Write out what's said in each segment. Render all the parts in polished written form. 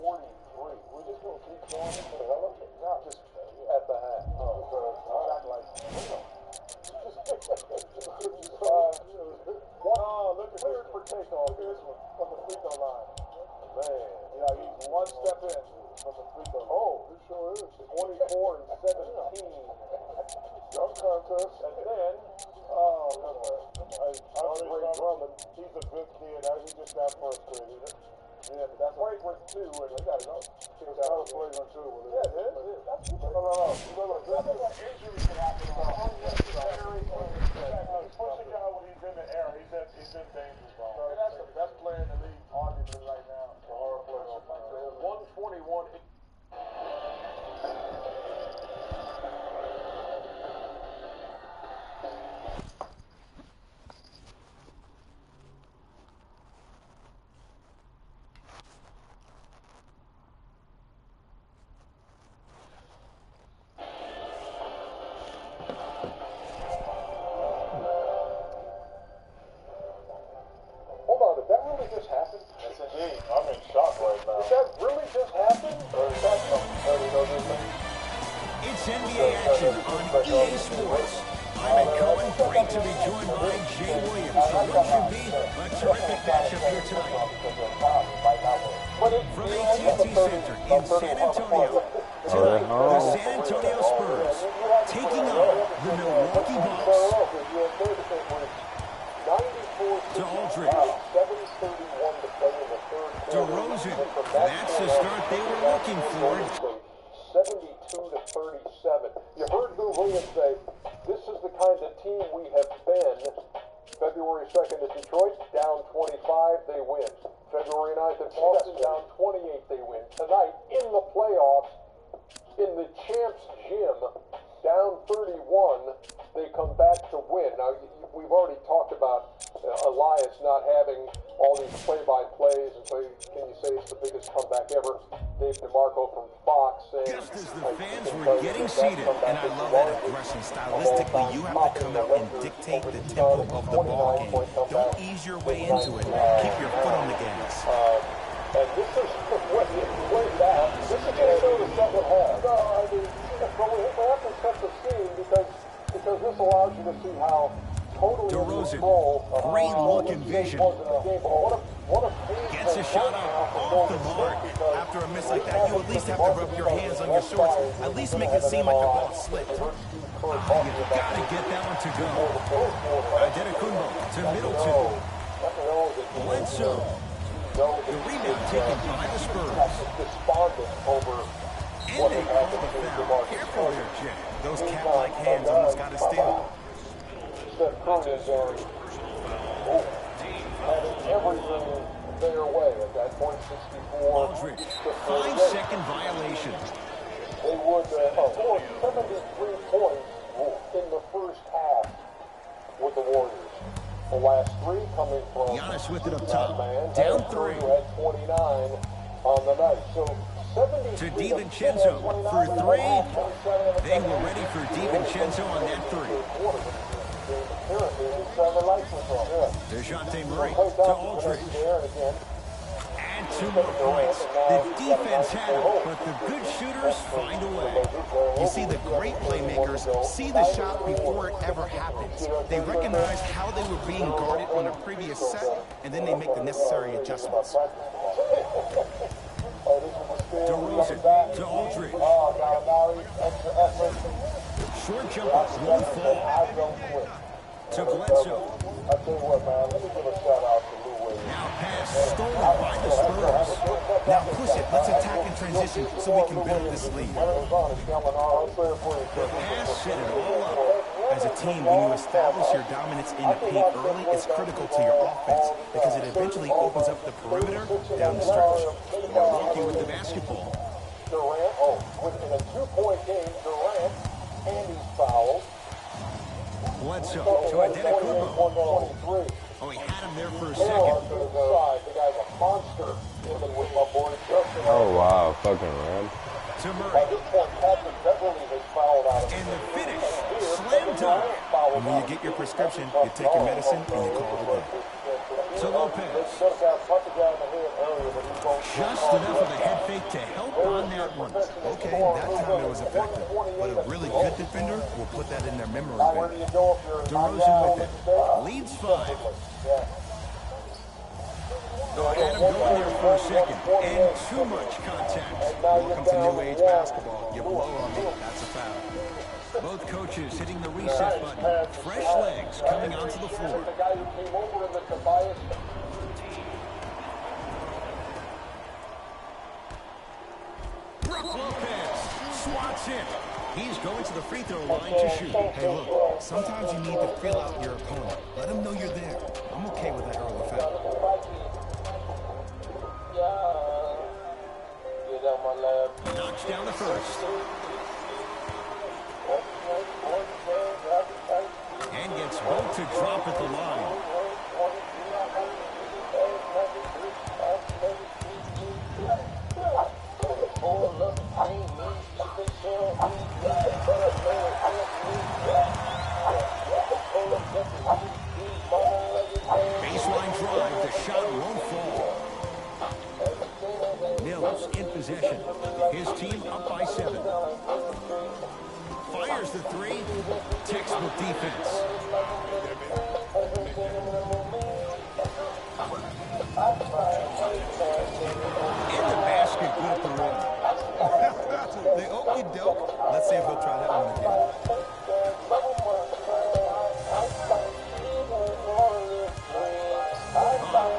43. We're just going to keep going for the hell of it. Not just at the half. Not like, look at cleared for takeoff. Here's one from the free throw line. Man, yeah, he's one step in from the free throw line. Oh, he sure is. 24 and 17. Dunk contest. And then, Ray Drummond, he's a good kid. He just got first grade, isn't it? Yeah, but that's flagrant 2, and we gotta go. That was flagrant 2. Yeah, it is. No. Nothing like injuries can happen. He's pushing out when he's in the air. He's in danger zone. So that's the best player in the league, arguably, right now. 121. I'm in shock right now. Did that really just happen? Or is that something? It's NBA action on EA Sports. I'm Ed Cohen, great to be joined by Jay Williams. So what should be a terrific matchup here tonight. From AT&T Center in San Antonio, tonight the San Antonio Spurs taking on the Milwaukee Bucks. To Aldridge. DeRozan, that's the start they were looking for. 72-37. You heard Lou Williams say, this is the kind of team we have been. February 2nd at Detroit, down 25, they win. February 9th at Boston, down 28, they win. Tonight, in the playoffs, in the champs' gym, down 31, they come back to win. Now, we've already talked about Elias not having all these play-by-plays, and so can you say it's the biggest comeback ever? Dave DeMarco from Fox saying... Just as the fans were getting seated, and I love that aggression. Stylistically, you have to come out and dictate the tempo of the ball game. Don't ease your way into it. Keep your foot on the gas. And this is way back. This is going to show the second half. No, I mean, but we have to set the scene because this allows you to see how DeRozan, great look and vision. Gets a shot off the mark. After a miss like that, you at least have to rub your hands on your shorts. At least make it seem like the ball slipped. You've got to get that one to go. Adetokunbo to Middleton. Bledsoe. The rebound taken by the Spurs. And they call the foul. Careful there, Jay. Those cat-like hands almost got a steal. Having everything their way at that point, 64. Aldridge, 5-second violation. They would score 73 points in the first half with the Warriors. The last 3 coming from Giannis with it up top, down 3. At 29 on the night. So 70 to DiVincenzo for 3. They were ready for DiVincenzo on that 3. DeJounte Murray to Aldridge. And 2 more points. The defense had it, but the good shooters find a way. You see, the great playmakers see the shot before it ever happens. They recognize how they were being guarded on a previous set, and then they make the necessary adjustments. DeRozan to Aldridge. Short jumper won't fall. To Bledsoe. I tell you what, man, let me give a shout out to Lou Williams. Now pass stolen by the Spurs. Now push it. Let's attack in transition so we can build this lead. The pass set it all up. As a team, when you establish your dominance in the paint early, it's critical to your offense because it eventually opens up the perimeter down the stretch. Milwaukee with the basketball. Durant, in a 2-point game, Durant, and he's fouled. Bledsoe to Adetokunbo. Oh, he had him there for a second. The guy's a monster. Oh, wow. Fucking ran. To Murray. And the finish. Slam dunk. And when you get your prescription, you take your medicine and you call it a day. To Lopez. just enough of a head fake to help on that one. Okay, that time it was effective. But a really good defender will put that in their memory bank. DeRozan with it. Leads 5. Had him going there for a second. And too much contact. Welcome to new age basketball. You blow on me, that's a foul. Both coaches hitting the reset button. Fresh legs coming onto the floor. The guy who came over in the Tobias. Brook Lopez swats it. He's going to the free throw line to shoot. Hey, look, sometimes you need to feel out your opponent. Let them know you're there. I'm okay with that early foul. Knocks down the first. And gets both to drop at the line. Baseline drive, the shot won't fall. Mills in possession. His team up by 7. Fires the 3. Textbook defense. In the basket, good at the rim. They okey doke. Let's see if he'll try that one again.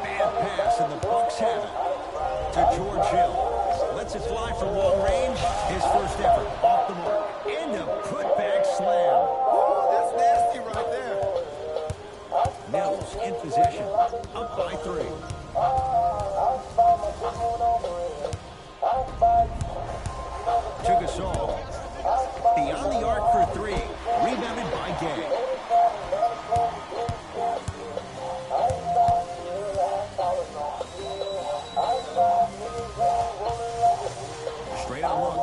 Bad pass, and the Bucks have it. To George Hill. Lets it fly from long range. His first effort off the mark. And a putback slam. Ooh, that's nasty right there. Mills in possession. Up by 3. To Gasol. Beyond the arc for 3. Rebounded by Gay. Straight on look.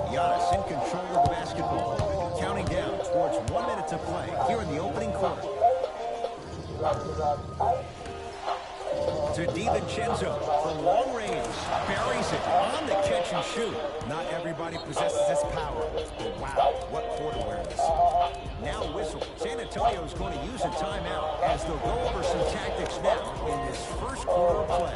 Giannis in control of the basketball. Counting down towards 1 minute to play here in the opening quarter. To DiVincenzo from long range. Buries it on the catch and shoot. Not everybody possesses this power. But wow, what court awareness. Now whistle. San Antonio is going to use a timeout as they'll go over some tactics now in this first quarter of play.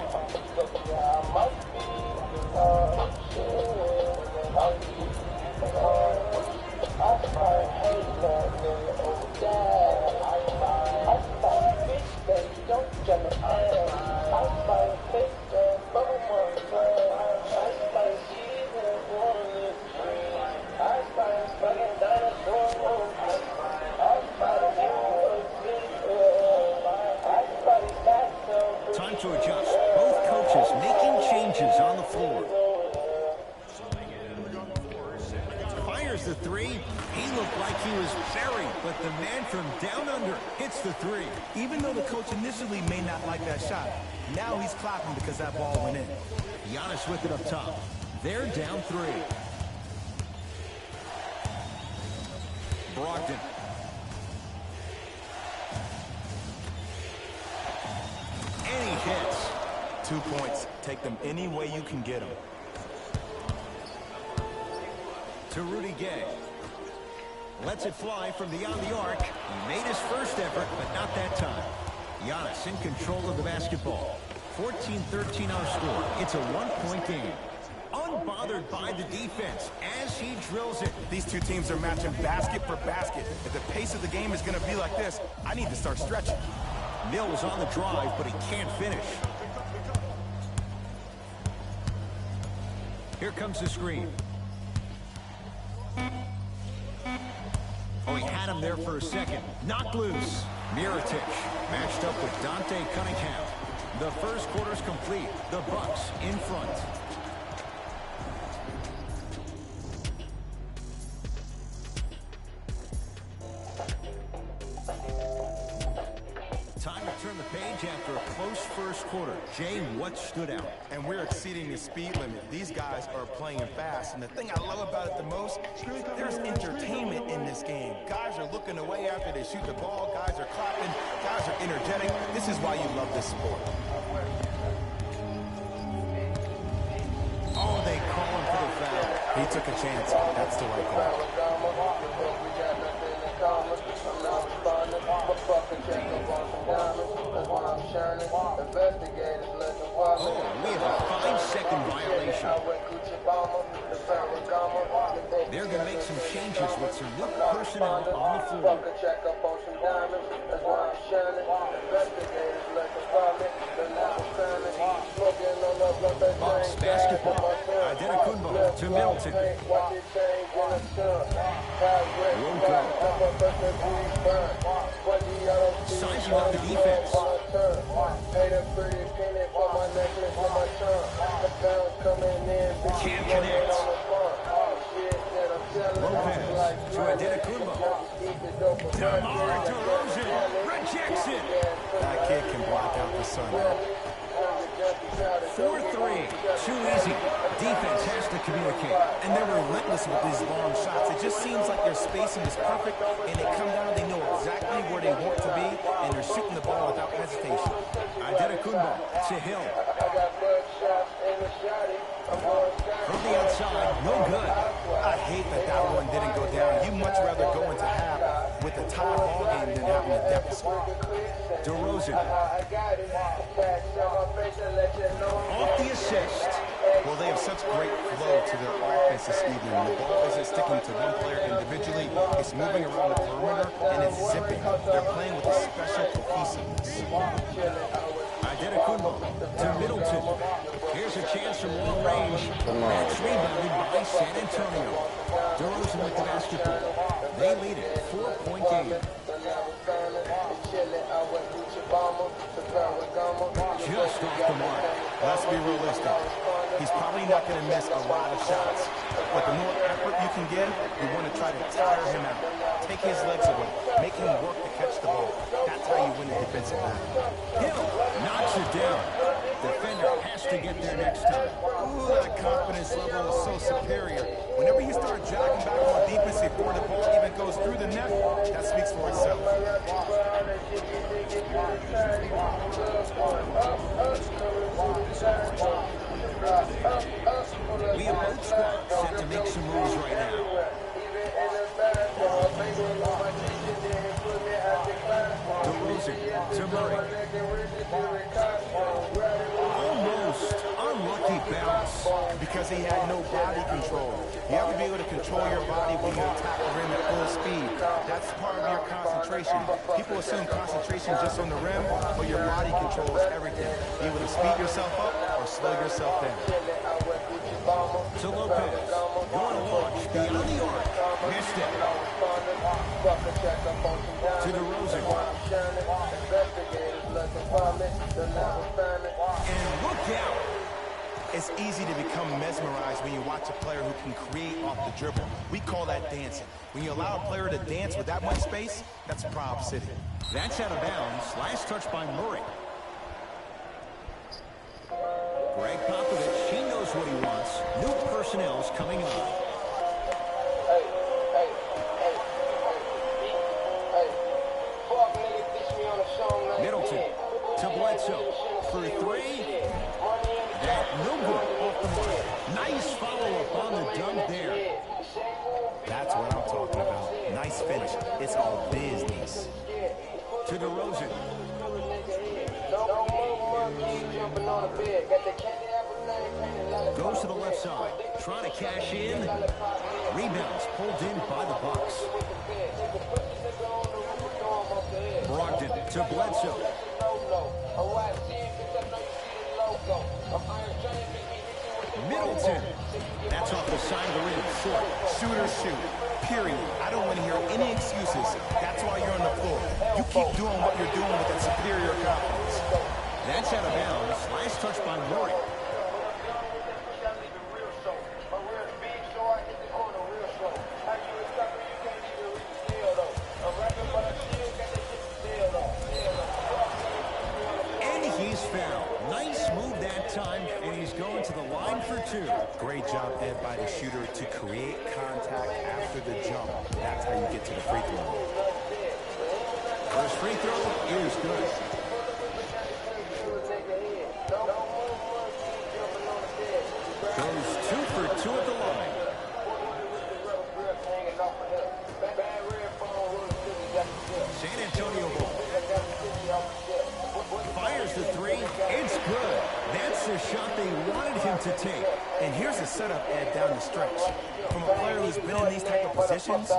Time to adjust. Both coaches making changes on the floor. Fires the 3. He looked like he was buried, but the man from down under hits the 3. Even though the coach initially may not like that shot, now he's clapping because that ball went in. Giannis with it up top. They're down 3. Brogdon. And he hits. 2 points. Take them any way you can get them. To Rudy Gay. Lets it fly from beyond the arc. He made his first effort, but not that time. Giannis in control of the basketball. 14-13 our score. It's a 1-point game. Unbothered by the defense as he drills it. These two teams are matching basket for basket. If the pace of the game is going to be like this, I need to start stretching. Mills on the drive, but he can't finish. Here comes the screen. Oh, he had him there for a second. Knocked loose. Mirotic matched up with Dante Cunningham. The first quarter's complete. The Bucks in front. Time to turn the page after a close first quarter. Jay, what stood out? And we're exceeding the speed limit. These guys are playing fast. And the thing I love about it the most, there's entertainment in in this game. Guys are looking away after they shoot the ball. Guys are clapping. Guys are energetic. This is why you love this sport. Oh, they call him for the foul. He took a chance. That's the right call. Oh, we have a 5-second violation. They're going to make some changes with some new personnel on the floor. Bucks basketball. Adetokunbo to Middleton. Sizing up the defense. Can't connect. Lopez to Adetokunbo. DeMar DeRozan rejects it. That kid can block out the sun. 4-3. Too easy. Defense has to communicate. And they're relentless with these long shots. It just seems like their spacing is perfect, and they come down, they know exactly where they want to be, and they're shooting the ball without hesitation. Adetokunbo to Hill. From the outside, no good. I hate that that one didn't go down. You much rather go into half with a tie ball game than having a deficit. DeRozan. Off the assist. Well, they have such great flow to their offense this evening. The ball isn't sticking to one player individually. It's moving around the perimeter, and it's zipping. They're playing with a special cohesiveness. Adetokunbo to Middleton. Here's a chance from long range. That's rebounded by San Antonio. DeRozan with the basketball. They lead it. 4-point game. Just off the mark. Let's be realistic. He's probably not going to miss a lot of shots. But the more effort you can give, you want to try to tire him out. Take his legs away. Make him work to catch the ball. That's how you win the defensive battle. Hill knocks it down. Defender has to get there next time. Ooh, that confidence level is so superior. Whenever you start jogging back on defense before the ball even goes through the net, that speaks for itself. We have both squads set to make some moves right now. DeRozan to Murray. Almost unlucky bounce because he had no body control. You have to be able to control your body when you attack the rim at full speed. That's part of your concentration. People assume concentration just on the rim, but your body control is everything. Be able to speed yourself up or slow yourself down. To Lopez. Going to launch beyond the arc. Missed it. To DeRozan. And look out. It's easy to become mesmerized when you watch a player who can create off the dribble. We call that dancing. When you allow a player to dance with that much space, that's Prob City. That's out of bounds. Last touch by Murray. Greg Popovich, he knows what he wants. New personnel's coming on. Middleton to Bledsoe for three. That no good off the mark. Nice follow-up on the dunk there. That's what I'm talking about. Nice finish. It's all business. To DeRozan. Goes to the left side. Trying to cash in. Rebounds pulled in by the Bucks. Brogdon to Bledsoe. Middleton. That's off the side of the rim. Short. Shoot or shoot. Period. I don't want to hear any excuses. That's why you're on the floor. You keep doing what you're doing with that superior confidence. That's out of bounds. Last touch by Murray. And he's fouled. Nice move that time, and he's going to the line for 2. Great job, Ed, by the shooter to create contact after the jump. That's how you get to the free throw. First free throw is good. Goes 2 for 2 at the line. San Antonio ball. Fires the 3. It's good. That's the shot they wanted him to take. And here's the setup, Ed, down the stretch. From a player who's been in these type of positions,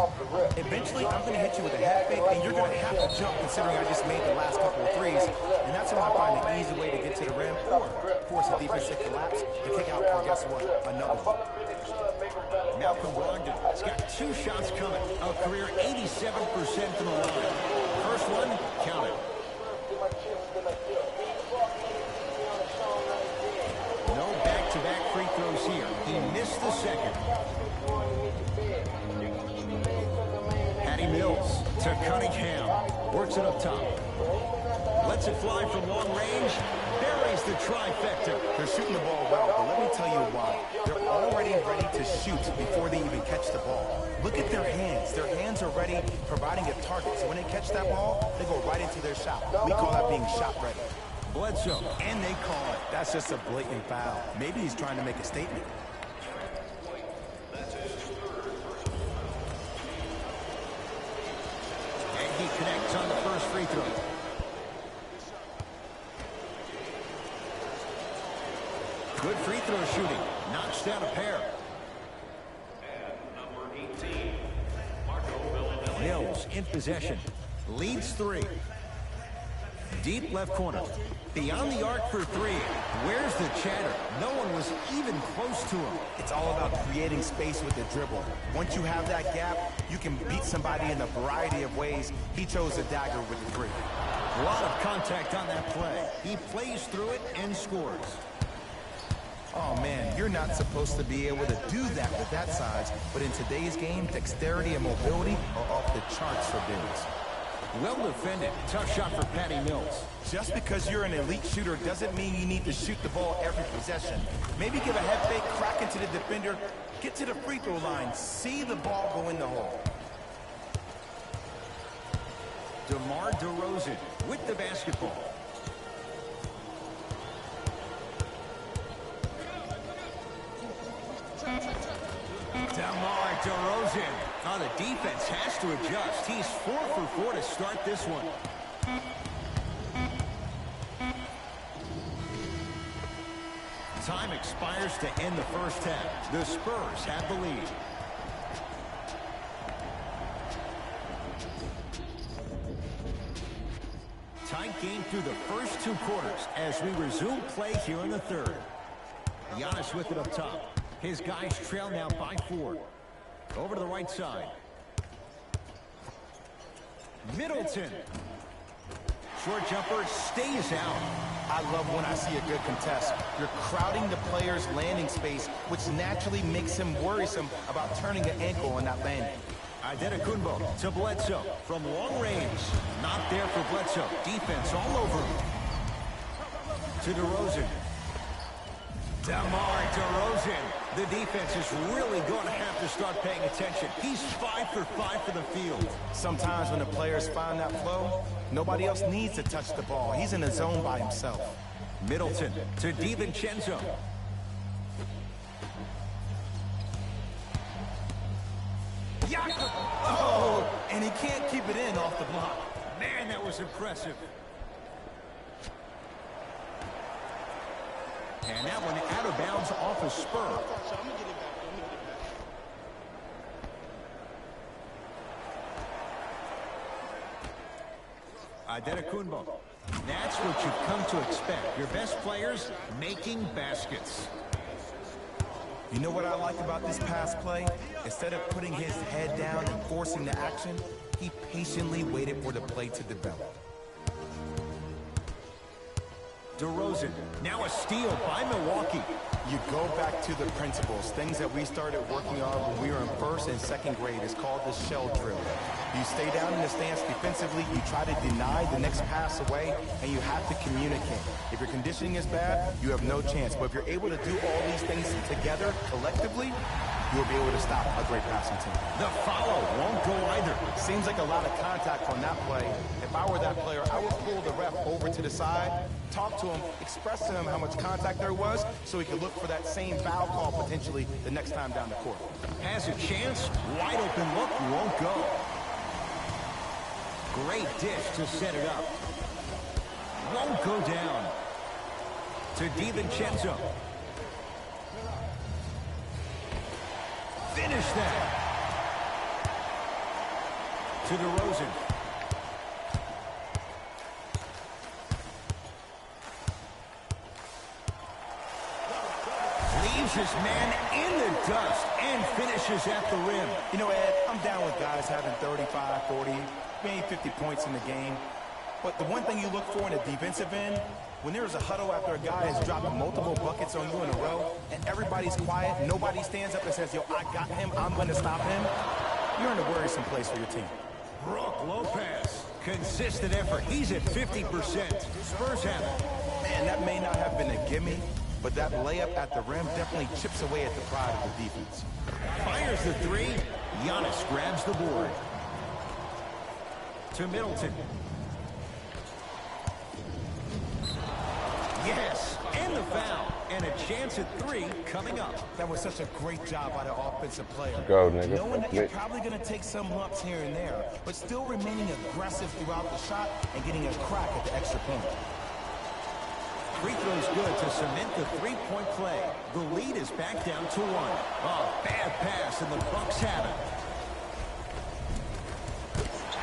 eventually I'm going to hit you with a head fake, and you're going to have to jump considering I just made the last couple of threes. And that's when I find an easy way to get to the rim or force a defense to collapse and kick out for, guess what, another one. Malcolm Brogdon's got 2 shots coming. A career 87% from the line. First one, counted. No back-to-back free throws here. He missed the second. Patty Mills to Cunningham. Works it up top. Lets it fly from long range. Buries the trifecta. They're shooting the ball well, but let me tell you why. They're already ready to shoot before they even catch the ball. Look at their hands. Their hands are ready, providing a target. So when they catch that ball, they go right into their shot. We call that being shot ready. Bledsoe, and they call it. That's just a blatant foul. Maybe he's trying to make a statement. And he connects on the first free throw. Good free throw shooting. Knocks down a pair. Mills in possession. Leads 3. Deep left corner. Beyond the arc for 3. Where's the chatter? No one was even close to him. It's all about creating space with the dribble. Once you have that gap, you can beat somebody in a variety of ways. He chose the dagger with the 3. A lot of contact on that play. He plays through it and scores. Oh, man, you're not supposed to be able to do that with that size, but in today's game, dexterity and mobility are off the charts for bigs. Well defended. Tough shot for Patty Mills. Just because you're an elite shooter doesn't mean you need to shoot the ball every possession. Maybe give a head fake, crack into the defender, get to the free throw line, see the ball go in the hole. DeMar DeRozan with the basketball. DeMar DeRozan. Oh, the defense has to adjust. He's 4 for 4 to start this one. Time expires to end the first half. The Spurs have the lead. Tight game through the first 2 quarters as we resume play here in the third. Giannis with it up top. His guys trail now by 4. Over to the right side. Middleton. Short jumper stays out. I love when I see a good contest. You're crowding the player's landing space, which naturally makes him worrisome about turning an ankle on that landing. Antetokounmpo to Bledsoe from long range. Not there for Bledsoe. Defense all over him. To DeRozan. DeMar DeRozan. The defense is really going to have to start paying attention. He's 5 for 5 for the field. Sometimes when the players find that flow, nobody else needs to touch the ball. He's in the zone by himself. Middleton to DiVincenzo. Oh, and he can't keep it in off the block. Man, that was impressive. And that one out of bounds off a spur. Antetokounmpo. That's what you've come to expect. Your best players making baskets. You know what I like about this pass play? Instead of putting his head down and forcing the action, he patiently waited for the play to develop. DeRozan, now a steal by Milwaukee. You go back to the principles, things that we started working on when we were in first and second grade. It's called the shell drill. You stay down in the stance defensively, you try to deny the next pass away, and you have to communicate. If your conditioning is bad, you have no chance. But if you're able to do all these things together, collectively, you'll be able to stop a great passing team. The follow won't go either. Seems like a lot of contact on that play. If I were that player, I would pull the ref over to the side, talk to him, express to him how much contact there was so he could look for that same foul call potentially the next time down the court. Has a chance, wide open look, won't go. Great dish to set it up. Won't go down. To DiVincenzo. Finish that. To DeRozan. Leaves his man in the dust and finishes at the rim. You know, Ed, I'm down with guys having 35, 40, maybe 50 points in the game. But the one thing you look for in a defensive end, when there's a huddle after a guy has dropped multiple buckets on you in a row, and everybody's quiet, nobody stands up and says, yo, I got him, I'm going to stop him, you're in a worrisome place for your team. Brook Lopez, consistent effort. He's at 50%. Spurs have it. Man, that may not have been a gimme, but that layup at the rim definitely chips away at the pride of the defense. Fires the three. Giannis grabs the board. To Middleton. Yes, and the foul. And a chance at three coming up. That was such a great job by the offensive player. Go, nigga. Knowing that you're probably going to take some lumps here and there, but still remaining aggressive throughout the shot and getting a crack at the extra point. Free throw's good to cement the three-point play. The lead is back down to one. Oh, bad pass, and the Bucks have it.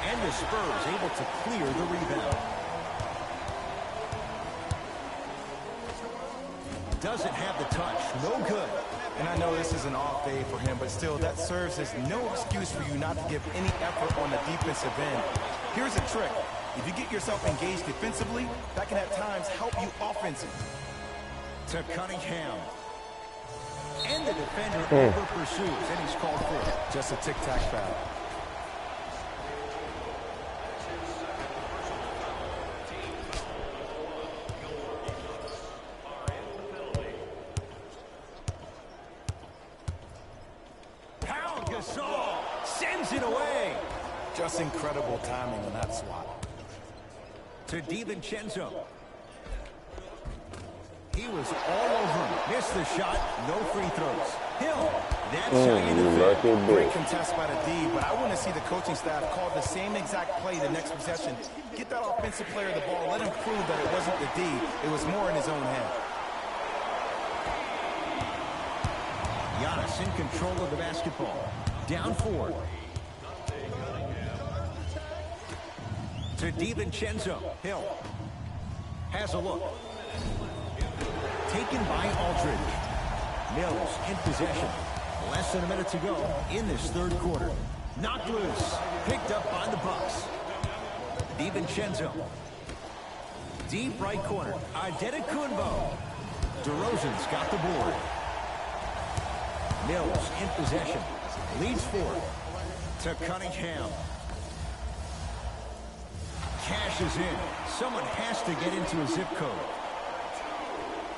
And the Spurs able to clear the rebound. Doesn't have the touch. No good. And I know this is an off day for him, but still, that serves as no excuse for you not to give any effort on the defensive end. Here's a trick. If you get yourself engaged defensively, that can at times help you offensively. To Cunningham. And the defender over pursues, and he's called for it. Just a tic-tac foul. Sends it away. Just incredible timing on that swat. To DiVincenzo. He was all over him. Missed the shot. No free throws. Hill. That's how you defend. Great contest by the D, but I want to see the coaching staff call the same exact play the next possession. Get that offensive player the ball. Let him prove that it wasn't the D. It was more in his own head. Giannis in control of the basketball. Down 4. To DiVincenzo. Hill. Has a look. Taken by Aldridge. Mills in possession. Less than a minute to go in this third quarter. Knocked loose. Picked up by the Bucks. DiVincenzo. Deep right corner. Antetokounmpo. DeRozan's got the board. Mills in possession. Leads 4. To Cunningham. Cashes in. Someone has to get into a zip code.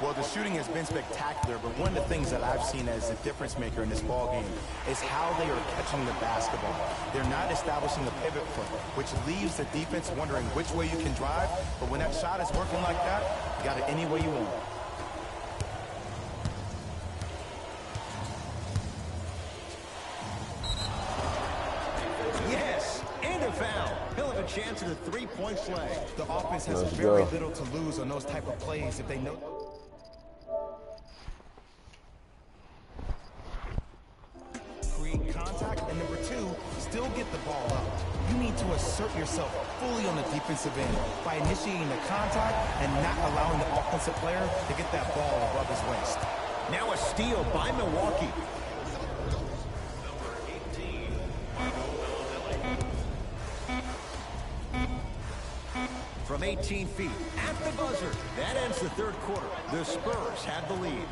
Well, the shooting has been spectacular, but one of the things that I've seen as a difference maker in this ball game is how they are catching the basketball. They're not establishing a pivot foot, which leaves the defense wondering which way you can drive, but when that shot is working like that, you got it any way you want. Yes, and a foul. He'll have a chance at a three-point play. The offense has very little to lose on those type of plays if they know. Create contact, and number 2, still get the ball up. You need to assert yourself fully on the defensive end by initiating the contact and not allowing the offensive player to get that ball above his waist. Now a steal by Milwaukee. From from 18 feet at the buzzer. That ends the third quarter. The Spurs have the lead.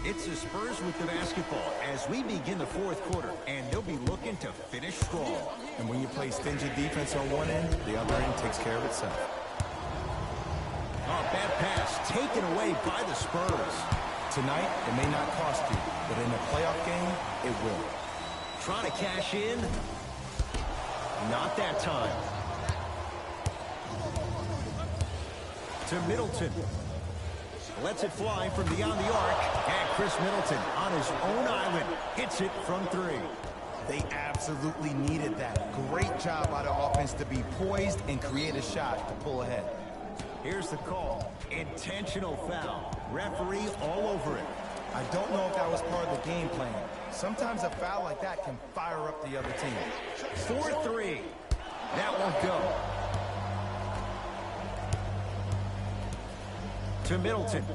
It's the Spurs with the basketball as we begin the fourth quarter, and they'll be looking to finish strong. And when you play stingy defense on one end, the other end takes care of itself. Oh, bad pass taken away by the Spurs. Tonight, it may not cost you, but in a playoff game, it will. Trying to cash in. Not that time. To Middleton. Lets it fly from beyond the arc. And Chris Middleton on his own island hits it from three. They absolutely needed that. Great job by the offense to be poised and create a shot to pull ahead. Here's the call. Intentional foul. Referee all over it. I don't know if that was part of the game plan. Sometimes a foul like that can fire up the other team. 4-3. That won't go. To Middleton.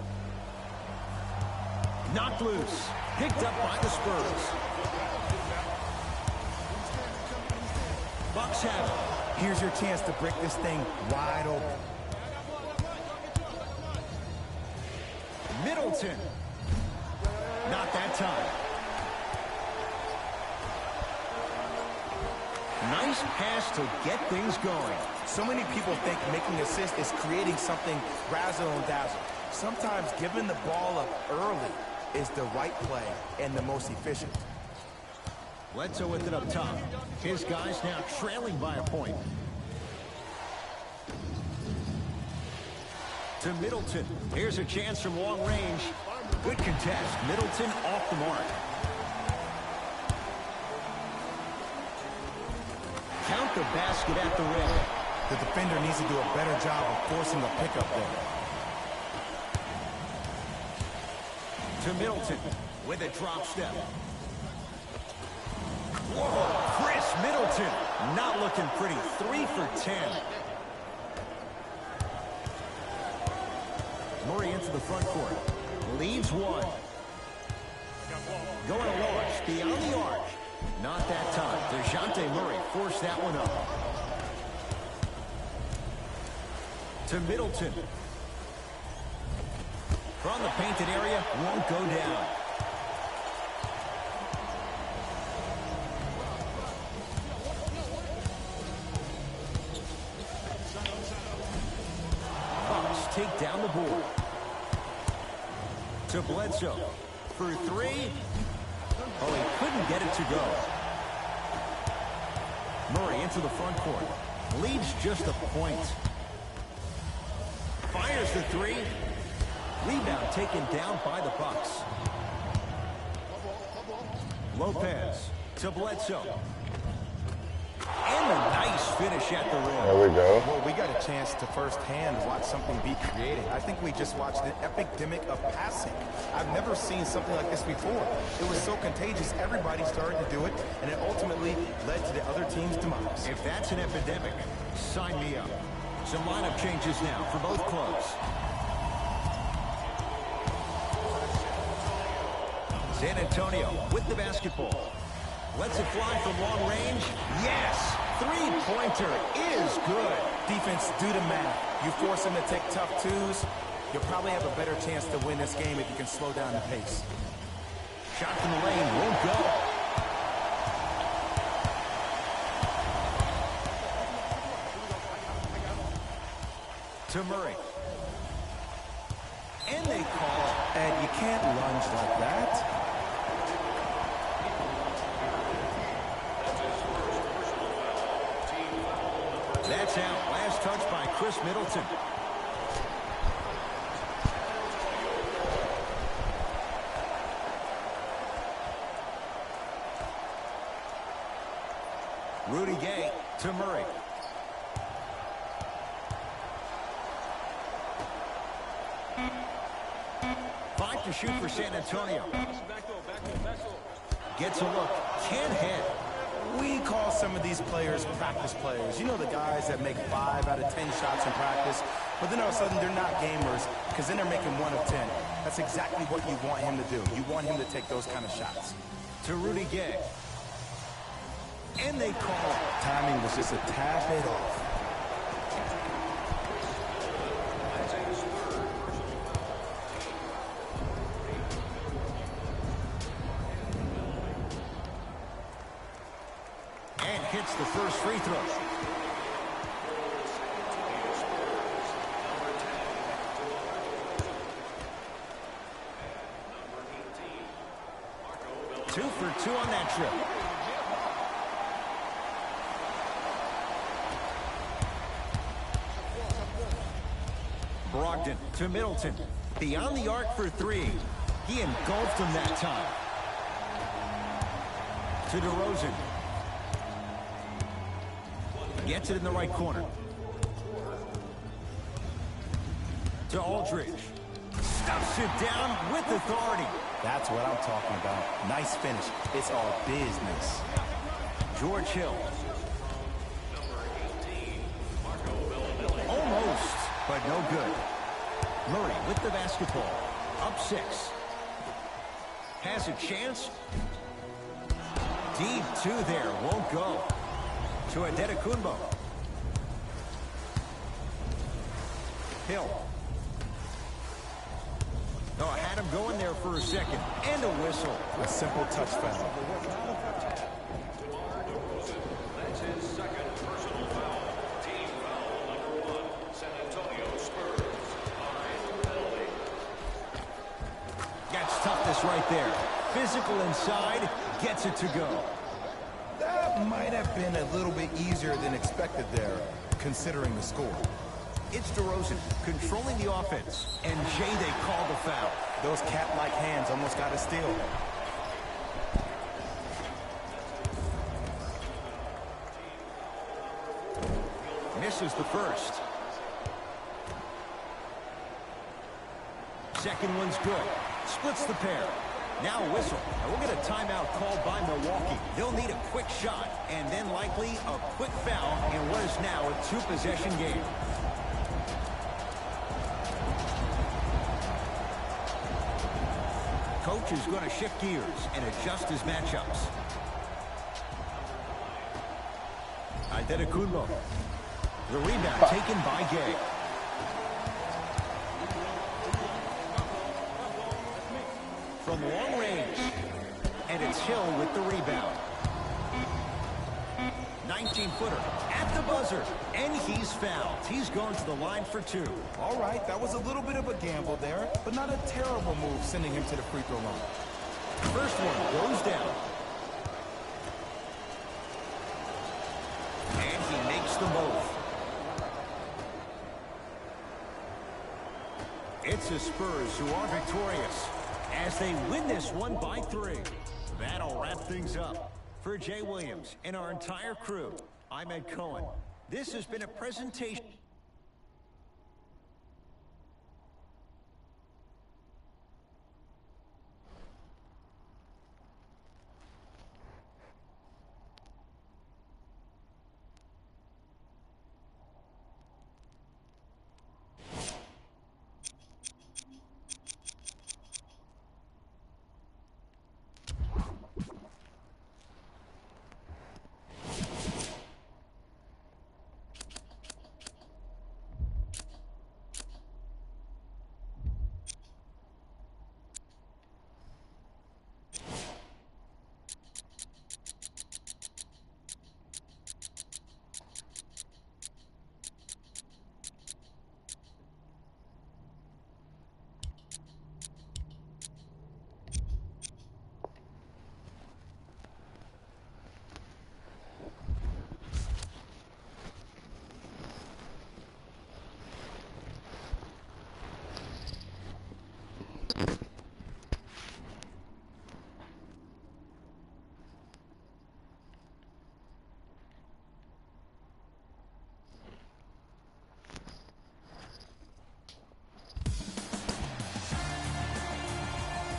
Knocked loose. Picked up by the Spurs. Bucks have it. Here's your chance to break this thing wide open. Middleton. Not that time. Nice pass to get things going. So many people think making assists is creating something razzle and dazzle. Sometimes giving the ball up early is the right play and the most efficient. Bledsoe with it up top. His guys now trailing by a point. To Middleton. Here's a chance from long range. Good contest. Middleton off the mark. Count the basket at the rim. The defender needs to do a better job of forcing a pickup there. To Middleton with a drop step. Whoa, Chris Middleton not looking pretty. 3 for 10. Murray into the front court. Leaves one. Going to launch beyond the arc. Not that time. DeJounte Murray forced that one up. To Middleton. From the painted area, won't go down. Bucks take down the board. To Bledsoe. For three. Oh, he couldn't get it to go. Murray into the front court. Leads just a point. Fires the three. Rebound taken down by the Bucks. Lopez to Bledsoe. And a nice finish at the rim. There we go. Well, we got a chance to firsthand watch something be created. I think we just watched an epidemic of passing. I've never seen something like this before. It was so contagious, everybody started to do it, and it ultimately led to the other team's demise. If that's an epidemic, sign me up. Some lineup changes now for both clubs. San Antonio with the basketball. Lets it fly from long range. Yes! Three-pointer is good. Defense, do the math. You force them to take tough twos, you'll probably have a better chance to win this game if you can slow down the pace. Shot from the lane won't go. To Murray. And they call. And you can't lunge like that. That's out. Last touch by Chris Middleton. Rudy Gay to Murray. Five to shoot for San Antonio. Gets a look. Can't hit. We call some of these players practice players. You know, the guys that make 5 out of 10 shots in practice, but then all of a sudden they're not gamers because then they're making 1 of 10. That's exactly what you want him to do. You want him to take those kind of shots. to Rudy Gay. And they call it. Timing was just a tad bit off. And hits the first free throw. Two for two on that trip. Brogdon to Middleton. Beyond the arc for three. He engulfed him that time. To DeRozan. Gets it in the right corner. To Aldridge. Stuffs it down with authority. That's what I'm talking about. Nice finish. It's all business. George Hill. Almost, but no good. Murray with the basketball. Up 6. Has a chance. Deep 2 there. Won't go. To Antetokounmpo. Hill. Oh, I had him going there for a second. And a whistle. A simple touch foul. That's his second personal foul. Team foul number 1. San Antonio Spurs. 5 penalty. Gets toughness right there. Physical inside. Gets it to go. That might have been a little bit easier than expected there, considering the score. It's DeRozan controlling the offense. And Jay, they call the foul. Those cat-like hands almost got a steal. Misses the first. Second one's good. Splits the pair. Now a whistle. And we'll get a timeout called by Milwaukee. They'll need a quick shot and then likely a quick foul in what is now a 2-possession game. Coach is going to shift gears and adjust his matchups. Antetokounmpo. The rebound taken by Gay. From long range. And it's Hill with the rebound. 19-footer at the buzzer. And he's fouled. He's going to the line for 2. All right, that was a little bit of a gamble there, but not a terrible move sending him to the free throw line. First one goes down. And he makes them both. It's the Spurs who are victorious as they win this one by 3. That'll wrap things up. For Jay Williams and our entire crew, I'm Ed Cohen. This has been a presentation.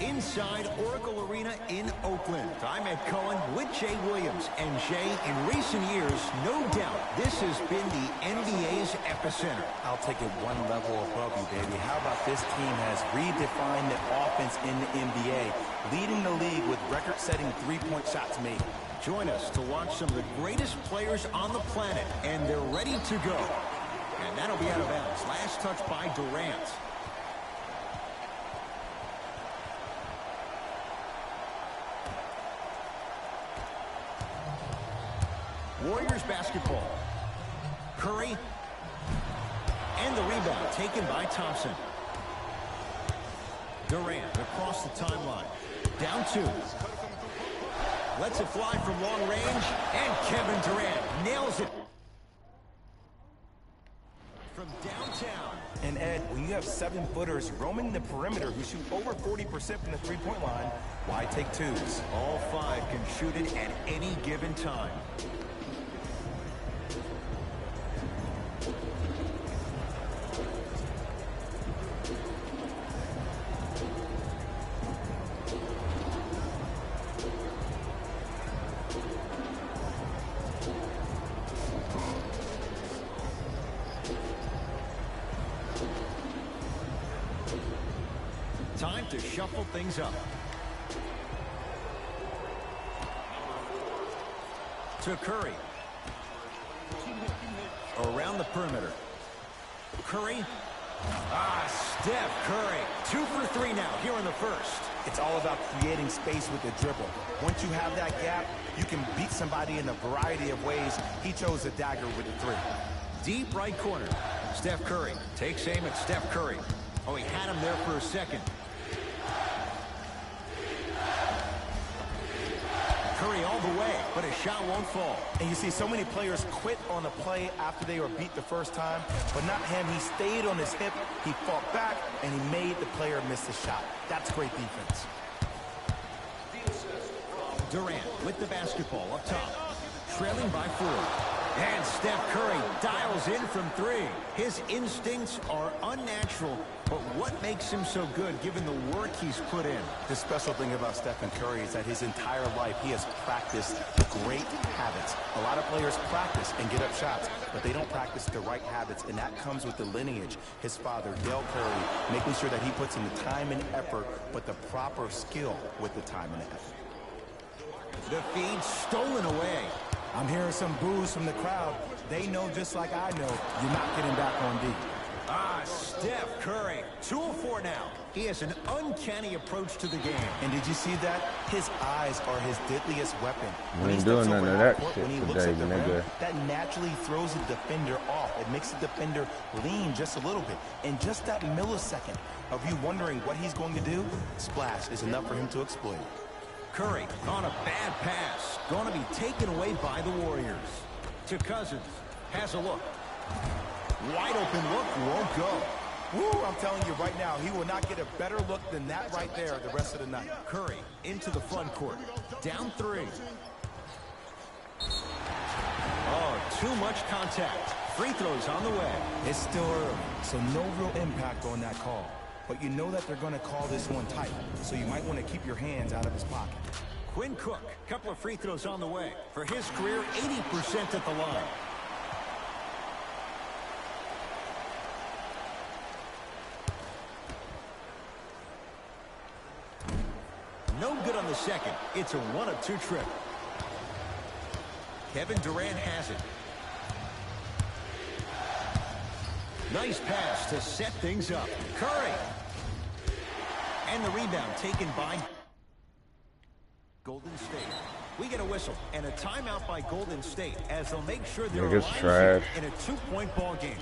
inside Oracle Arena in Oakland. I'm Ed Cohen with Jay Williams. And Jay, in recent years, no doubt, this has been the NBA's epicenter. I'll take it one level above you, baby. How about this team has redefined the offense in the NBA, leading the league with record-setting three-point shots made. Join us to watch some of the greatest players on the planet, and they're ready to go. And that'll be out of bounds. Last touch by Durant. Warriors basketball. Curry. And the rebound taken by Thompson. Durant across the timeline. Down 2. Lets it fly from long range. And Kevin Durant nails it from downtown. And Ed, when you have 7-footers roaming the perimeter who shoot over 40% from the three-point line, why take 2s? All 5 can shoot it at any given time. Time to shuffle things up. To Curry. Around the perimeter. Curry. Steph Curry. 2 for 3 now here in the first. It's all about creating space with the dribble. Once you have that gap, you can beat somebody in a variety of ways. He chose the dagger with the 3. Deep right corner. Steph Curry takes aim at Steph Curry. Oh, he had him there for a second. Curry all the way, but his shot won't fall. And you see so many players quit on a play after they were beat the first time, but not him. He stayed on his hip, he fought back, and he made the player miss the shot. That's great defense. Durant with the basketball up top, trailing by 4. And Steph Curry dials in from 3. His instincts are unnatural, but what makes him so good given the work he's put in? The special thing about Stephen Curry is that his entire life he has practiced great habits. A lot of players practice and get up shots, but they don't practice the right habits, and that comes with the lineage. His father, Dale Curry, making sure that he puts in the time and effort, but the proper skill with the time and effort. The feed stolen away. I'm hearing some boos from the crowd. They know just like I know you're not getting back on D. Steph Curry, 2 of 4 now. He has an uncanny approach to the game. And did you see that? His eyes are his deadliest weapon. We ain't doing none of that shit today, nigga. That naturally throws the defender off. It makes the defender lean just a little bit. And just that millisecond of you wondering what he's going to do, splash is enough for him to exploit. Curry on a bad pass. Going to be taken away by the Warriors. To Cousins. Has a look. Wide open look. Won't go. Woo, I'm telling you right now, he will not get a better look than that right there the rest of the night. Curry into the front court. Down 3. Oh, too much contact. Free throws on the way. It's still early, so no real impact on that call. But you know that they're going to call this one tight, so you might want to keep your hands out of his pocket. Quinn Cook, couple of free throws on the way. For his career, 80% at the line. No good on the second. It's a 1 of 2 trip. Kevin Durant has it. Nice pass to set things up. Curry. And the rebound taken by Golden State. We get a whistle and a timeout by Golden State as they'll make sure they're alive in a 2-point ball game.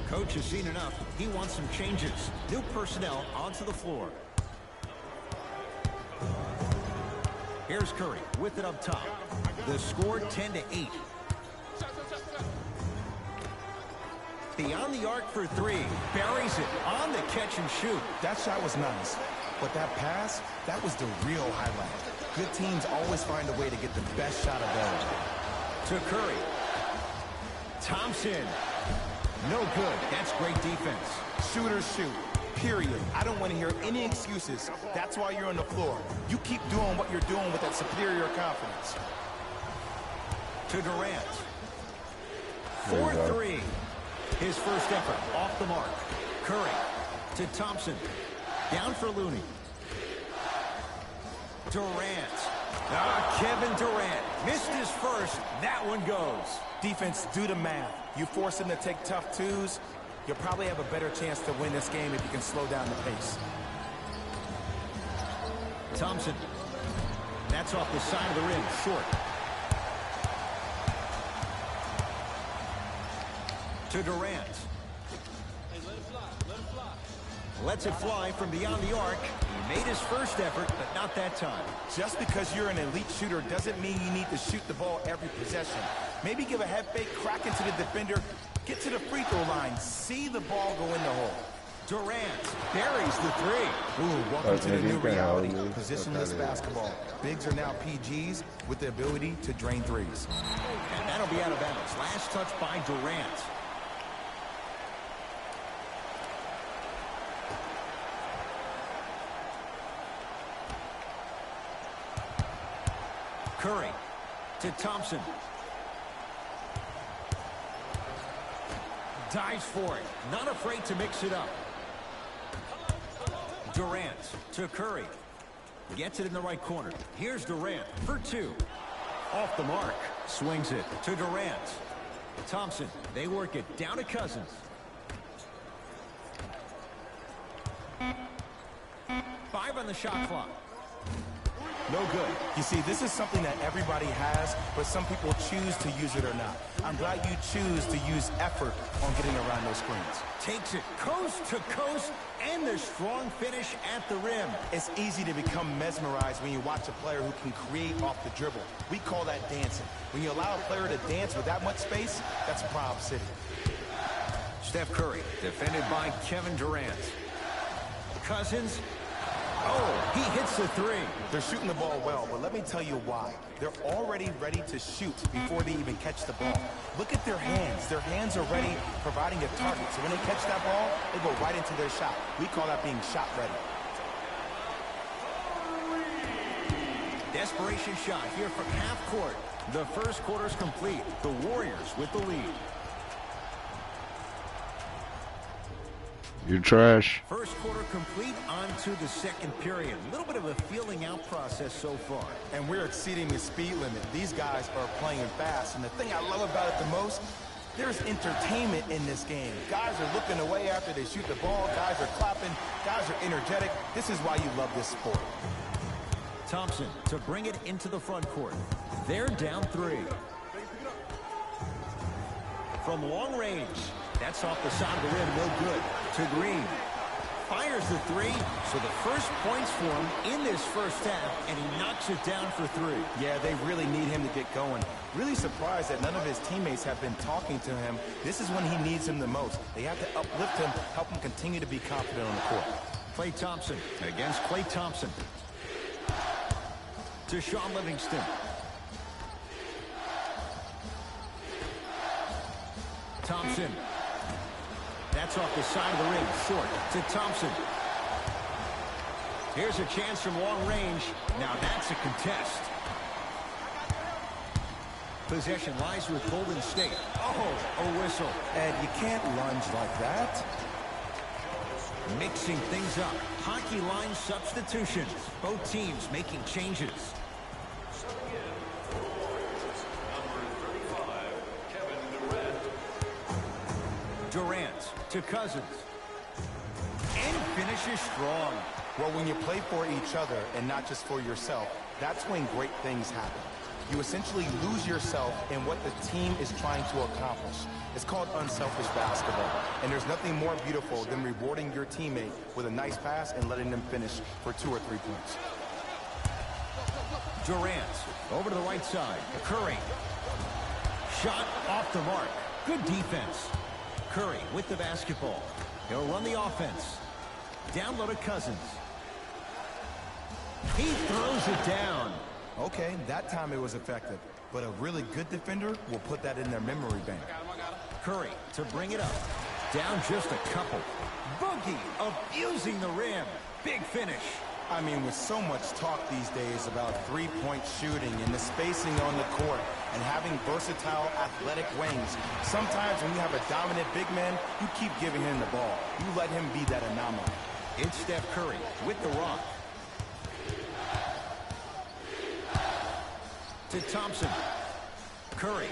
Coach has seen enough. He wants some changes. New personnel onto the floor. Here's Curry with it up top. The score 10-8. Beyond the arc for 3. Buries it on the catch and shoot. That shot was nice, but that pass, that was the real highlight. Good teams always find a way to get the best shot available. To Curry. Thompson. No good. That's great defense. Shooters shoot. Period. I don't want to hear any excuses. That's why you're on the floor. You keep doing what you're doing with that superior confidence. To Durant. 4-3. His first effort off the mark. Curry to Thompson. Down for Looney. Durant. Kevin Durant missed his first. That one goes. Defense, do the math. You force him to take tough twos, you'll probably have a better chance to win this game if you can slow down the pace. Thompson. That's off the side of the rim. Short. To Durant. Lets it fly from beyond the arc. He made his first effort, but not that time. Just because you're an elite shooter doesn't mean you need to shoot the ball every possession. Maybe give a head fake, crack into the defender, get to the free throw line, see the ball go in the hole. Durant buries the three. Ooh, welcome to the new reality. Positionless basketball. Bigs are now PGs with the ability to drain threes. And that'll be out of bounds. Last touch by Durant. Curry to Thompson. Dives for it. Not afraid to mix it up. Durant to Curry. Gets it in the right corner. Here's Durant for two. Off the mark. Swings it to Durant. Thompson. They work it down to Cousins. 5 on the shot clock. No good. You see, this is something that everybody has, but some people choose to use it or not. I'm glad you choose to use effort on getting around those screens. Takes it coast to coast, and the strong finish at the rim. It's easy to become mesmerized when you watch a player who can create off the dribble. We call that dancing. When you allow a player to dance with that much space, that's Prob City. Steph Curry, defended by Kevin Durant. Cousins. Oh, he hits the three. They're shooting the ball well, but let me tell you why. They're already ready to shoot before they even catch the ball. Look at their hands. Their hands are ready, providing a target. So when they catch that ball, they go right into their shot. We call that being shot ready. Desperation shot here from half court. The first quarter's complete. The Warriors with the lead. You trash. First quarter complete, on to the second period. A little bit of a feeling out process so far. And we're exceeding the speed limit. These guys are playing fast. And the thing I love about it the most, there's entertainment in this game. Guys are looking away after they shoot the ball. Guys are clapping. Guys are energetic. This is why you love this sport. Thompson to bring it into the front court. They're down 3. From long range. That's off the side of the rim, no good. To Green. Fires the 3, so the first points for him in this first half, and he knocks it down for 3. Yeah, they really need him to get going. Really surprised that none of his teammates have been talking to him. This is when he needs him the most. They have to uplift him, help him continue to be confident on the court. Klay Thompson against Klay Thompson. To Shaun Livingston. Thompson. That's off the side of the rim. Short to Thompson. Here's a chance from long range. Now that's a contest. Possession lies with Golden State. Oh, a whistle. Ed, you can't lunge like that. Mixing things up. Hockey line substitutions. Both teams making changes. Durant to Cousins. And finishes strong. Well, when you play for each other and not just for yourself, that's when great things happen. You essentially lose yourself in what the team is trying to accomplish. It's called unselfish basketball. And there's nothing more beautiful than rewarding your teammate with a nice pass and letting them finish for 2 or 3 points. Durant over to the right side. Curry. Shot off the mark. Good defense. Curry with the basketball. He'll run the offense. Down low to Cousins. He throws it down. Okay, that time it was effective. But a really good defender will put that in their memory bank. Curry to bring it up. Down just a couple. Boogie abusing the rim. Big finish. I mean, with so much talk these days about three-point shooting and the spacing on the court and having versatile athletic wings, sometimes when you have a dominant big man, you keep giving him the ball. You let him be that anomaly. It's Steph Curry with the rock. To Thompson. Curry.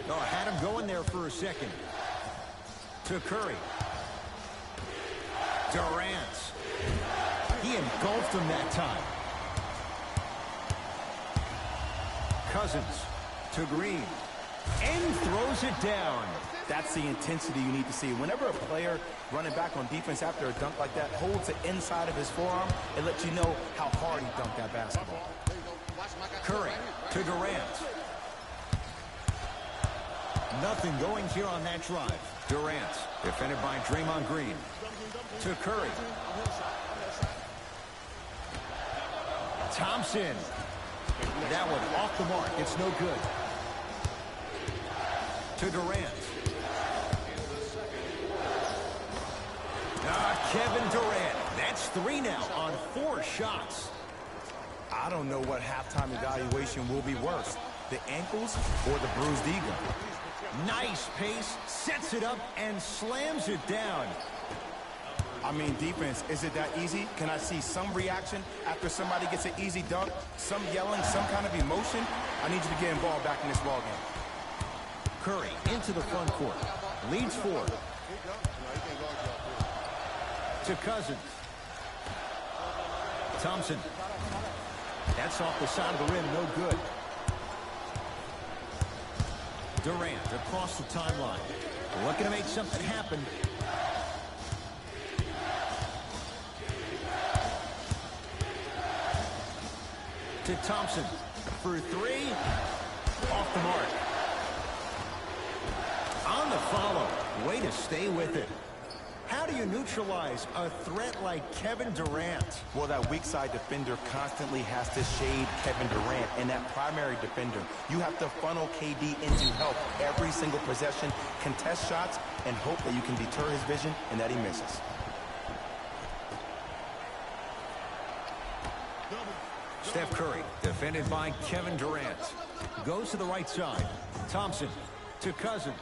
Oh, had him going there for a second. To Curry. Durant. He engulfed him that time. Cousins to Green. And throws it down. That's the intensity you need to see. Whenever a player running back on defense after a dunk like that holds the inside of his forearm, it lets you know how hard he dunked that basketball. Curry to Durant. Nothing going here on that drive. Durant, defended by Draymond Green. To Curry. Thompson. That one off the mark. It's no good. To Durant. Kevin Durant. That's 3 now on 4 shots. I don't know what halftime evaluation will be worse, the ankles or the bruised ego. Nice pace, sets it up, and slams it down. I mean, defense, is it that easy? Can I see some reaction after somebody gets an easy dunk? Some yelling, some kind of emotion? I need you to get involved back in this ball game. Curry into the front court. Leads 4. To Cousins. Thompson. That's off the side of the rim, no good. Durant across the timeline. Looking to make something happen. To Thompson for 3. Off the mark. On the follow. Way to stay with it. How do you neutralize a threat like Kevin Durant? Well, that weak side defender constantly has to shade Kevin Durant, and that primary defender, you have to funnel KD into help every single possession, contest shots, and hope that you can deter his vision and that he misses. Steph Curry, defended by Kevin Durant. Goes to the right side. Thompson to Cousins.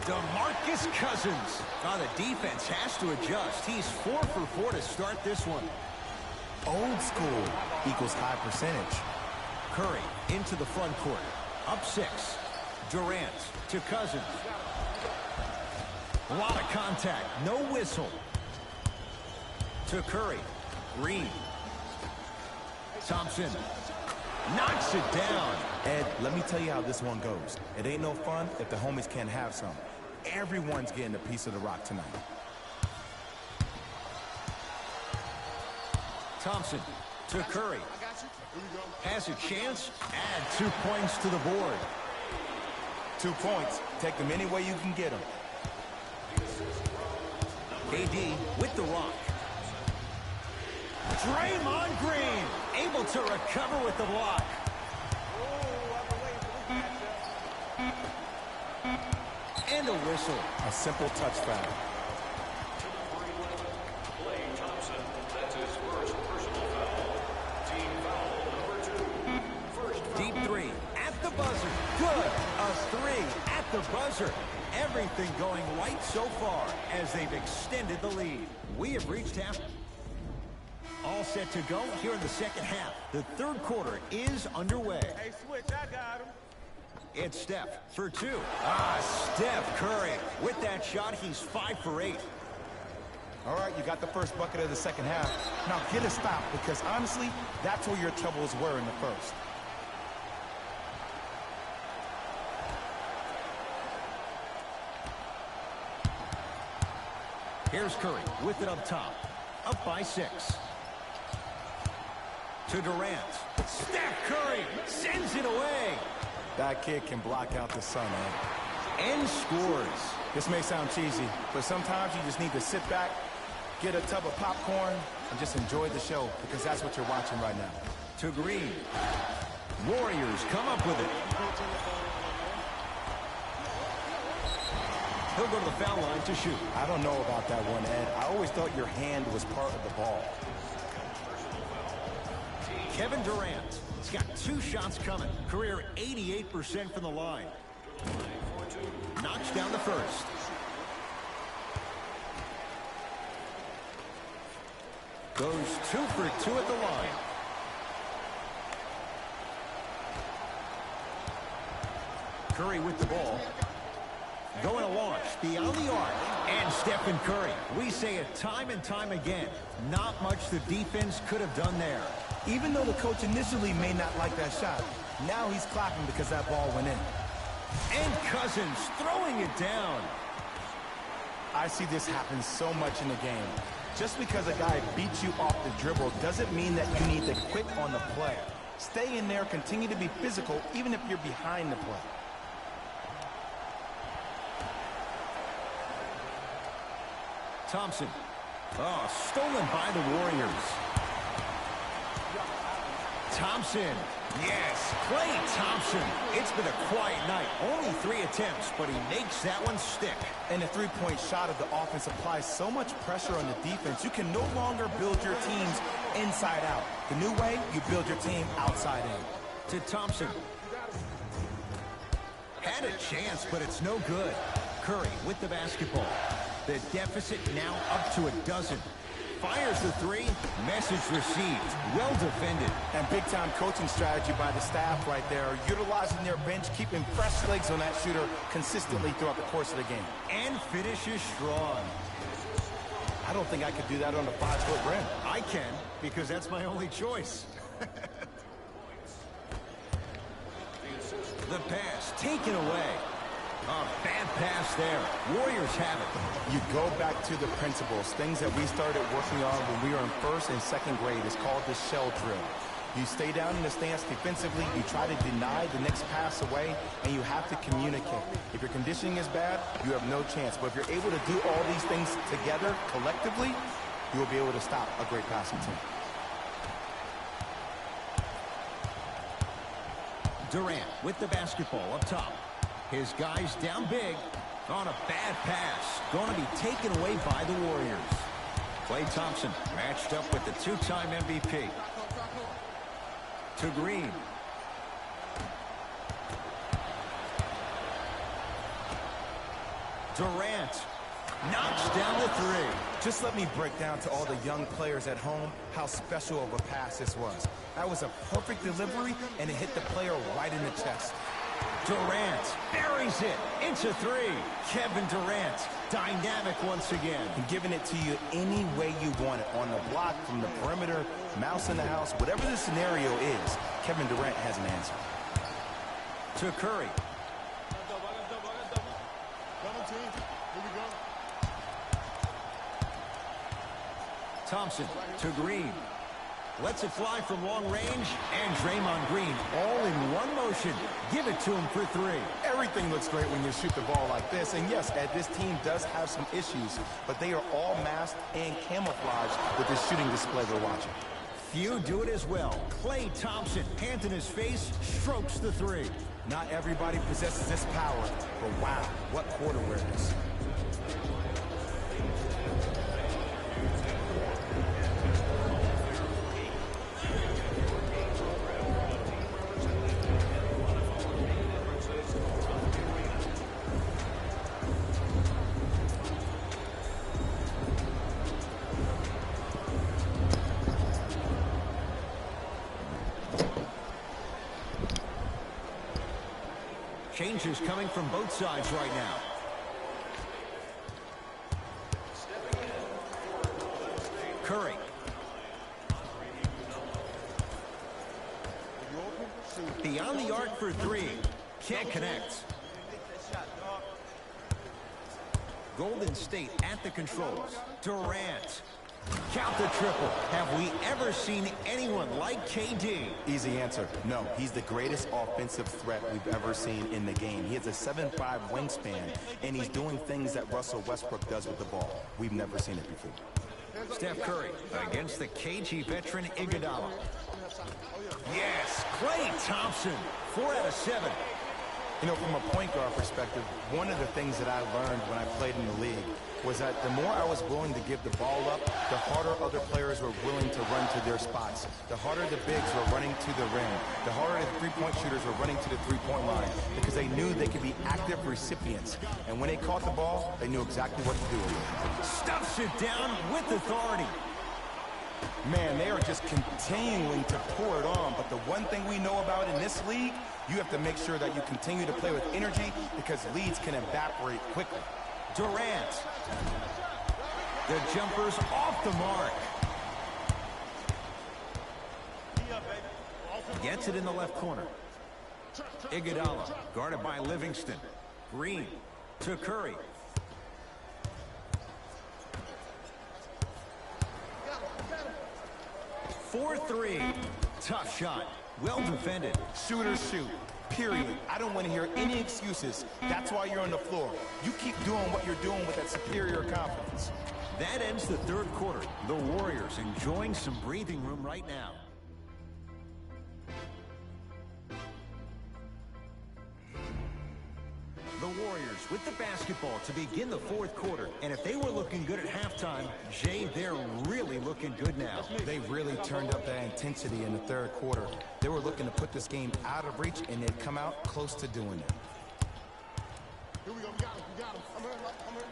DeMarcus Cousins. Oh, the defense has to adjust. He's 4 for 4 to start this one. Old school equals high percentage. Curry into the front court. Up 6. Durant to Cousins. A lot of contact. No whistle. To Curry. Green. Thompson. Knocks it down. Ed, let me tell you how this one goes. It ain't no fun if the homies can't have some. Everyone's getting a piece of the rock tonight. Thompson to Curry. Has a chance. Add 2 points to the board. 2 points. Take them any way you can get them. KD with the rock. Draymond Green able to recover with the block. And a whistle. A simple touch foul. Clay Thompson, that's his first personal foul. Team foul number 2. First foul. Deep 3 at the buzzer. Good. A 3 at the buzzer. Everything going right so far as they've extended the lead. We have reached half. All set to go here in the second half. The third quarter is underway. Hey, switch, I got him. It's Steph for 2. Steph Curry. With that shot, he's 5 for 8. All right, you got the first bucket of the second half. Now get a stop, because honestly, that's where your troubles were in the first. Here's Curry with it up top. Up by 6. To Durant. Steph Curry sends it away. That kid can block out the sun, man. And scores. This may sound cheesy, but sometimes you just need to sit back Get a tub of popcorn and just enjoy the show, because that's what you're watching right now. To Green. Warriors come up with it. He'll go to the foul line to shoot. I don't know about that one, Ed. I always thought your hand was part of the ball. Kevin Durant. He's got 2 shots coming. Career 88% from the line. Knocks down the first. Goes 2 for 2 at the line. Curry with the ball. Going to launch beyond the arc. And Stephen Curry. We say it time and time again. Not much the defense could have done there. Even though the coach initially may not like that shot, now he's clapping because that ball went in. And Cousins throwing it down. I see this happen so much in the game. Just because a guy beats you off the dribble doesn't mean that you need to quit on the play. Stay in there, continue to be physical, even if you're behind the play. Thompson. Oh, stolen by the Warriors. Thompson. Yes, Klay Thompson. It's been a quiet night. Only 3 attempts, but he makes that one stick. And the three-point shot of the offense applies so much pressure on the defense, you can no longer build your teams inside out. The new way, you build your team outside in. To Thompson. Had a chance, but it's no good. Curry with the basketball. The deficit now up to 12. Fires the 3. Message received. Well defended. And big-time coaching strategy by the staff right there, utilizing their bench, keeping fresh legs on that shooter consistently throughout the course of the game. And finishes strong. I don't think I could do that on a 5-foot rim. I can, because that's my only choice. The pass taken away. A bad pass there. Warriors have it. You go back to the principles, things that we started working on when we were in 1st and 2nd grade. It's called the shell drill. You stay down in the stance defensively, you try to deny the next pass away, and you have to communicate. If your conditioning is bad, you have no chance. But if you're able to do all these things together, collectively, you will be able to stop a great passing team. Durant with the basketball up top. His guys down big on a bad pass. Going to be taken away by the Warriors. Klay Thompson matched up with the 2-time MVP. To Green. Durant knocks down the 3. Just let me break down to all the young players at home how special of a pass this was. That was a perfect delivery, and it hit the player right in the chest. Durant buries it into 3. Kevin Durant, dynamic once again. And giving it to you any way you want it. On the block, from the perimeter, mouse in the house, whatever the scenario is, Kevin Durant has an answer. To Curry. Thompson to Green. Lets it fly from long range, and Draymond Green all in one motion. Give it to him for 3. Everything looks great when you shoot the ball like this. And yes, Ed, this team does have some issues, but they are all masked and camouflaged with this shooting display we're watching. Few do it as well. Klay Thompson, hand in his face, strokes the 3. Not everybody possesses this power, but wow, what court awareness. Changes coming from both sides right now. Curry. Beyond the arc for 3. Can't connect. Golden State at the controls. Durant. Count the triple. Have we ever seen anyone like KD? Easy answer. No, he's the greatest offensive threat we've ever seen in the game. He has a 7'5" wingspan, and he's doing things that Russell Westbrook does with the ball. We've never seen it before. Steph Curry against the KG veteran Iguodala. Yes, Klay Thompson, 4 out of 7. You know, from a point guard perspective, one of the things that I learned when I played in the league was that the more I was willing to give the ball up, the harder other players were willing to run to their spots. The harder the bigs were running to the rim. The harder the three-point shooters were running to the three-point line because they knew they could be active recipients. And when they caught the ball, they knew exactly what to do with it. Stuffs it down with authority. Man, they are just continuing to pour it on. But the one thing we know about in this league, you have to make sure that you continue to play with energy because leads can evaporate quickly. Durant. The jumper's off the mark. Gets it in the left corner. Iguodala, guarded by Livingston. Green to Curry. For 3. Tough shot. Well defended. Shooters shoot. Period. I don't want to hear any excuses. That's why you're on the floor. You keep doing what you're doing with that superior confidence. That ends the third quarter. The Warriors enjoying some breathing room right now. The Warriors with the basketball to begin the fourth quarter. And if they were looking good at halftime, Jay, they're really looking good now. They really turned up that intensity in the third quarter. They were looking to put this game out of reach, and they'd come out close to doing it. Here we go. We got him. I'm in.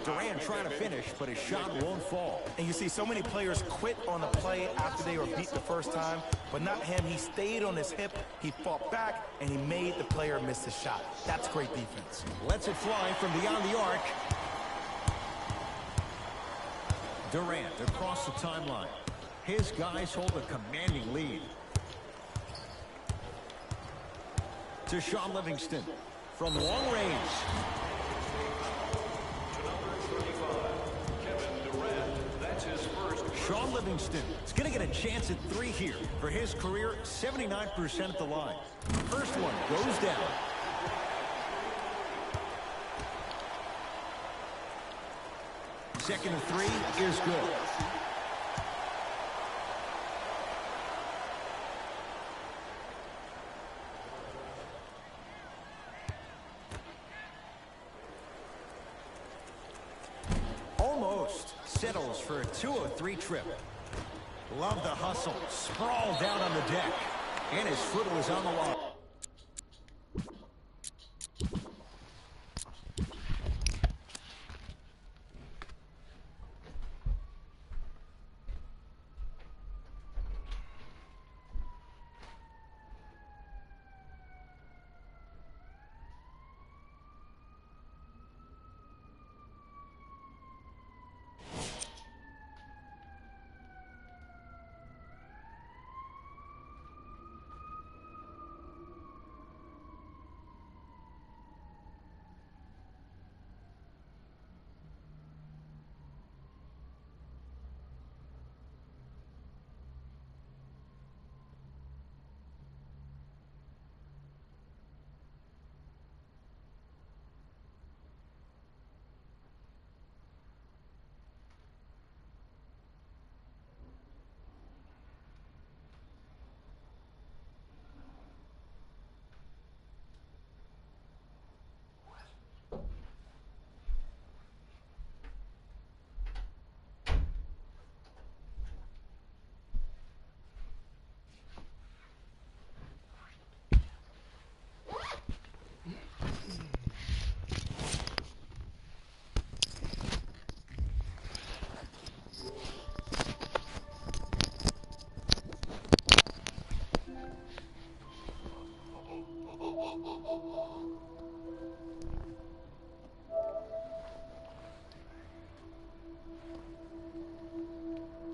Durant trying to finish, but his shot won't fall. And you see so many players quit on the play after they were beat the first time, but not him. He stayed on his hip, he fought back, and he made the player miss the shot. That's great defense. Lets it fly from beyond the arc. Durant across the timeline. His guys hold a commanding lead. To Sean Livingston from long range. Sean Livingston is going to get a chance at 3 here. For his career, 79% at the line. First one goes down. Second and 3 is good. Almost settles for a 2-0-3 trip. Love the hustle. Sprawled down on the deck. And his foot was on the line.